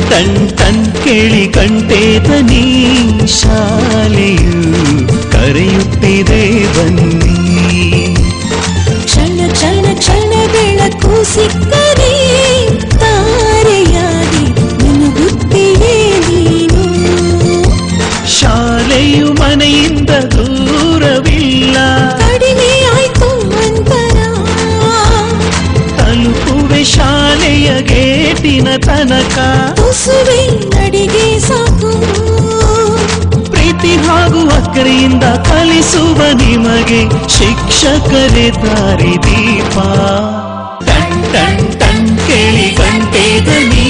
Ton ton ಕೇಳಿ ಗಂಟೆ ಧ್ವನಿ ಶಾಲೆಯು ಕರೆಯುತ್ತಿದೆ ಬನ್ನಿ. ಕ್ಷಣ ಕ್ಷಣ ಕ್ಷಣ ಬೆಳಕು ಸಿಕ್ಕರೆ ತಾರೆಯಾಗಿ ಮಿನುಗುತ್ತಿಯೇ ನೀನು. ಶಾಲೆಯು ಮನೆಯಿಂದ ದೂರವಿಲ್ಲ, ಕಡಿಮೆ ಆಯ್ತು ಅಂತರ. ತಲುಪುವೆ ಶಾಲೆಯ ಗೇಟಿನ ತನಕ, ತುಸುವೆ ನಡಿಗೆ ಸಾಕು. ಪ್ರೀತಿ ಹಾಗೂ ಅಕ್ಕರೆಯಿಂದ ಕಲಿಸುವ ನಿಮಗೆ ಶಿಕ್ಷಕರೇ ದಾರಿದೀಪ. ಟನ್ ಟನ್ ಟನ್ ಕೇಳಿ ಗಂಟೆ ಧ್ವನಿ